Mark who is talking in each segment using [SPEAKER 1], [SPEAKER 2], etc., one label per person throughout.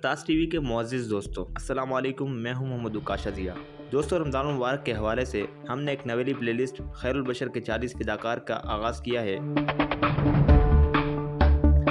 [SPEAKER 1] ताज TV के मुअज़्ज़िज़ दोस्तों, अस्सलाम वालेकुम। मैं हूं मोहम्मद उकाशा ज़िया। दोस्तों, रमज़ान मुबारक के हवाले से हमने एक नवेली प्लेलिस्ट खैरुल बशर के 40 फिदाकार का आगाज़ किया है,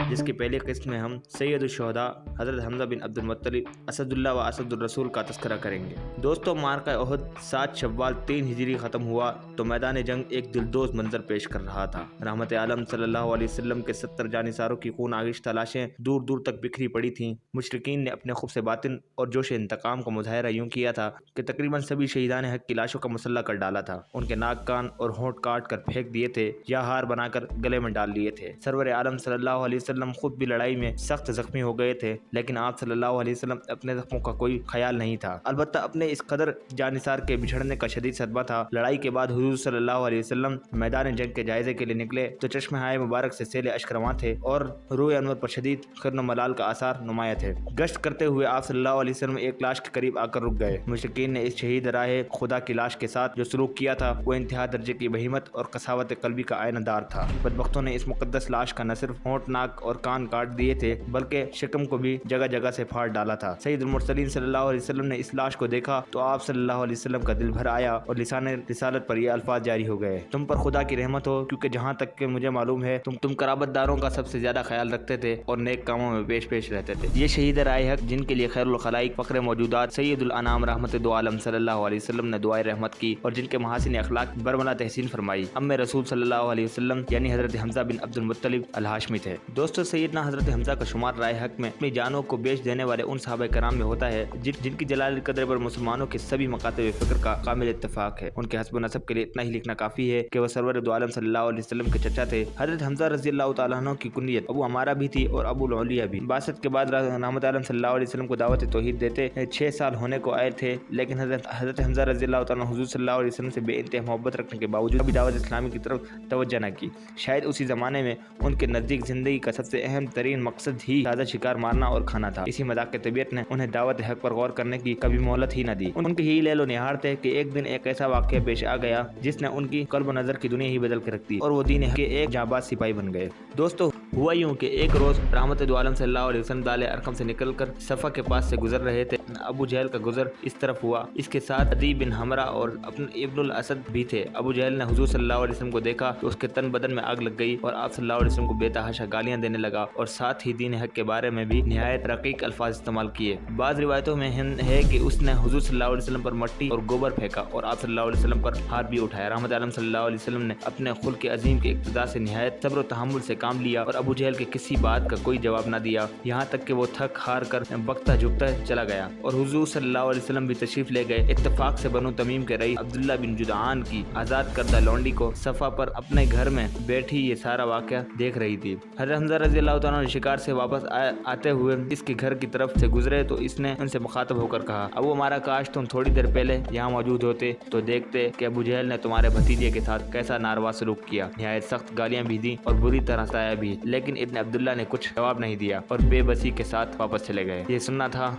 [SPEAKER 1] जिसकी पहली किस्त में हम सैयदुल शुहदा हज़रत हमज़ा बिन अब्दुल मुत्तलिब असदुल्लाह व असदुर रसूल का तज़किरा करेंगे। दोस्तों, मारका उहद 7 शव्वाल 3 हिजरी ख़त्म हुआ तो मैदान जंग एक दिलदोज़ मंजर पेश कर रहा था। रहमत आलम सल्लल्लाहु अलैहि वसल्लम के 70 जानिसारों की खून आगिश तलाशें दूर दूर तक बिखरी पड़ी थीं। मुशरिकीन ने अपने खुब्स बातिन और जोश इंतकाम का मुज़ाहिरा यूँ किया था कि तकरीबन सभी शहीदान हक की लाशों का मुसल्ला कर डाला था, उनके नाक, कान और होंठ काट कर फेंक दिए थे या हार बनाकर गले में डाल लिए थे। सरवर आलम सल्लल्लाहु अलैहि वसल्लम खुद भी लड़ाई में सख्त जख्मी हो गए थे, लेकिन आप सल्लल्लाहु अलैहि वसल्लम अपने जख्मों का कोई ख्याल नहीं था। अलबत्ता अपने इस कदर जानिसार के बिछड़ने का शदीद सदमा था। लड़ाई के बाद हुजूर सल्लल्लाहु अलैहि वसल्लम मैदान जंग के जायजे के लिए निकले तो चश्मे हाय मुबारक से सेले अश्क रवां थे और रूए अनवर पर शदीद खर्न मलाल का आसार नुमाया थे। गश्त करते हुए आप सल्लल्लाहु अलैहि वसल्लम एक लाश के करीब आकर रुक गए। मुशरिकीन ने इस शहीद राहे खुदा की लाश के साथ जो सलूक किया था वो इंतहा दर्जे की बहीमत और कसावत कल्बी का आयनादार था। बदबख्तों ने इस मुकद्दस लाश का न सिर्फ होंठ, नाक और कान काट दिए थे, बल्कि शिकम को भी जगह जगह से फाड़ डाला था। सैयदुल मुरसलीन सल्लल्लाहु अलैहि वसल्लम ने इस लाश को देखा तो आप सल्लल्लाहु अलैहि वसल्लम का दिल भर आया और लिसान रिसालत पर ये अल्फाज जारी हो गए, तुम पर खुदा की रहमत हो, क्योंकि जहाँ तक के मुझे मालूम है तुम कराबतदारों का सबसे ज्यादा ख्याल रखते थे और नेक कामों में पेश पेश रहते थे। ये शहीद राय हक जिनके लिए खैरुल खलाइक फख्र मौजूदात सैयदुल अनाम रहमत दो आलम सल्लल्लाहु अलैहि वसल्लम ने दुआए रहमत की और जिनके महासिन अखलाक बरमला तहसीन फरमाई, अम्मे रसूल सल्लल्लाहु अलैहि वसल्लम यानी हजरत हमजा बिन अब्दुल मुत्तलिब अल हाशमी थे। दोस्तों, सैयदना हजरत हमजा का शुमार राय हक में अपनी जानों को बेच देने वाले उन सहाबा कराम में होता है जिनकी जलाल कदर पर मुसलमानों के सभी मकातब फिक्र का कामिल इत्तेफाक है। उनके हस्ब नसब के लिए इतना ही लिखना काफी है कि वह सरवर दो आलम सल्लल्लाहु अलैहि वसल्लम के चचा थे। हजरत हमजा रज़ियल्लाहु तआला अन्हु की कुनियत अबू अमारा भी थी और अबू उलिया भी। बासत के बाद रहमत आलम सल्लल्लाहु अलैहि वसल्लम को दावत तौहीद देते 6 साल होने को आए थे, लेकिन हजरत हमजा रज़ियल्लाहु तआला हुज़ूर सल्लल्लाहु अलैहि वसल्लम से बेइंतहा मोहब्बत रखने के बावजूद कभी दावत इस्लामी की तरफ तवज्जो न की। शायद उसी ज़माने में उनके नज़दीक ज़िंदगी का सबसे अहम तरीन मकसद ही ताज़ा शिकार मारना और खाना था। इसी मजाक के तबीयत ने उन्हें दावत हक पर गौर करने की कभी मोहलत ही न दी। उनके ही लेलो निहार थे कि एक दिन एक ऐसा वाक़या पेश आ गया जिसने उनकी कल्ब नज़र की दुनिया ही बदल के रख दी और वो दीन के एक जाबाज सिपाही बन गए। दोस्तों, हुआ यूँ कि एक रोज़ रहमत दो आलम सल्लल्लाहु अलैहि वसल्लम दाले अरकम से निकलकर सफ़ा के पास से गुजर रहे थे। अबू जहल का गुजर इस तरफ हुआ, इसके साथ अदी बिन हमरा और अपने इब्नुल असद भी थे। अबू जहल ने हुजूर सल्लल्लाहु अलैहि वसल्लम को देखा तो उसके तन बदन में आग लग गई और आप सल्लल्लाहु अलैहि वसल्लम को बेतहाशा गालियां देने लगा और साथ ही दीन हक के बारे में भी निहायत रकीक अल्फाज इस्तेमाल किए। बाज़ रिवायतों में है कि उसने हुजूर सल्लल्लाहु अलैहि वसल्लम पर मट्टी और गोबर फेंका और आप सल्लल्लाहु अलैहि वसल्लम पर हाथ भी उठाया। रहमत आलम सल्लल्लाहु अलैहि वसल्लम ने अपने खुल्क अजीम के इक्तदा से निहायत सब्र और तहम्मुल से काम लिया और अबू जहल के किसी बात का कोई जवाब न दिया, यहाँ तक कि वो थक हार कर बकता झुकता चला गया और हुजूर सल्लल्लाहु अलैहि वसल्लम भी तशरीफ ले गए। इत्तेफाक से बनु तमीम के रईस अब्दुल्ला बिन जुदआन की आज़ाद करदा लौंडी को सफ़ा पर अपने घर में बैठी ये सारा वाक़या देख रही थी। हज़रत हमज़ा रज़ियल्लाहु तआला अन्हु शिकार से वापस आते हुए इसके घर की तरफ से गुजरे तो इसने उनसे मुखातब होकर कहा, अबू हमारा काश तुम थोड़ी देर पहले यहाँ मौजूद होते तो देखते कि अबू जहल ने तुम्हारे भतीजे के साथ कैसा नारवा सलूक किया, निहायत सख्त गालियाँ भी दी और बुरी तरह सताया भी, लेकिन इब्न अब्दुल्ला ने कुछ जवाब नहीं दिया और बेबसी के साथ वापस चले गए। ये सुनना था